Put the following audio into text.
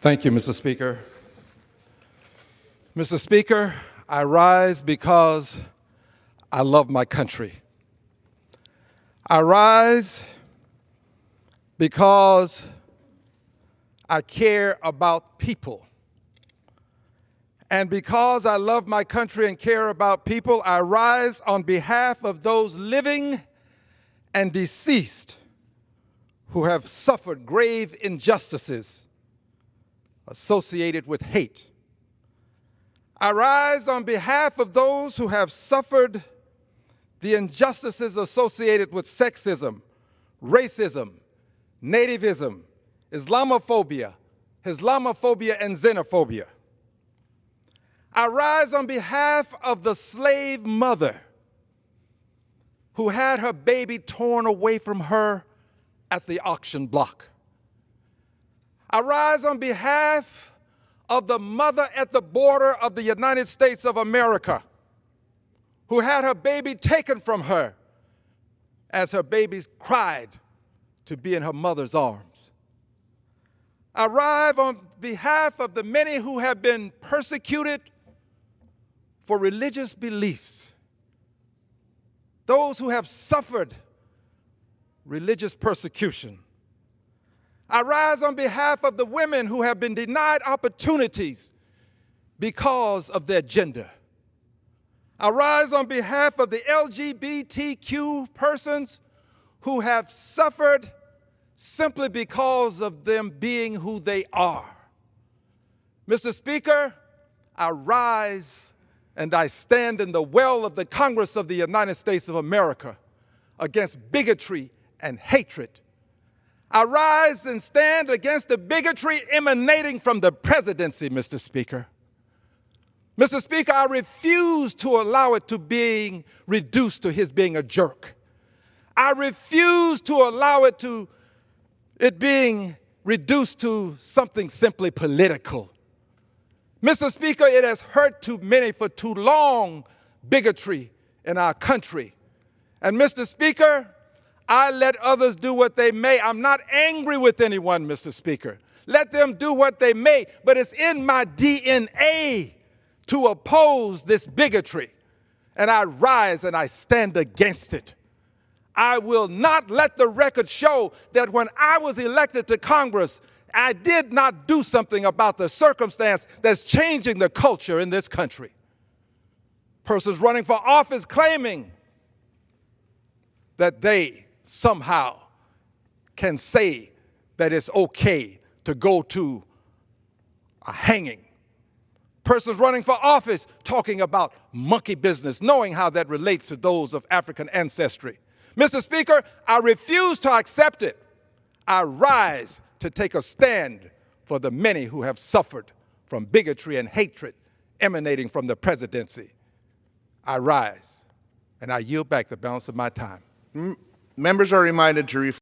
Thank you, Mr. Speaker. Mr. Speaker, I rise because I love my country. I rise because I care about people. And because I love my country and care about people, I rise on behalf of those living and deceased who have suffered grave injustices associated with hate. I rise on behalf of those who have suffered the injustices associated with sexism, racism, nativism, Islamophobia, and xenophobia. I rise on behalf of the slave mother who had her baby torn away from her at the auction block. I rise on behalf of the mother at the border of the United States of America who had her baby taken from her as her baby cried to be in her mother's arms. I rise on behalf of the many who have been persecuted for religious beliefs, those who have suffered religious persecution. I rise on behalf of the women who have been denied opportunities because of their gender. I rise on behalf of the LGBTQ persons who have suffered simply because of them being who they are. Mr. Speaker, I rise and I stand in the well of the Congress of the United States of America against bigotry and hatred. I rise and stand against the bigotry emanating from the presidency, Mr. Speaker. Mr. Speaker, I refuse to allow it to being reduced to his being a jerk. I refuse to allow it being reduced to something simply political. Mr. Speaker, it has hurt too many for too long, bigotry in our country. And Mr. Speaker, I let others do what they may. I'm not angry with anyone, Mr. Speaker. Let them do what they may, but it's in my DNA to oppose this bigotry. And I rise and I stand against it. I will not let the record show that when I was elected to Congress, I did not do something about the circumstance that's changing the culture in this country. Persons running for office claiming that they somehow can say that it's okay to go to a hanging. Persons running for office talking about monkey business, knowing how that relates to those of African ancestry. Mr. Speaker, I refuse to accept it. I rise to take a stand for the many who have suffered from bigotry and hatred emanating from the presidency. I rise and I yield back the balance of my time. Members are reminded to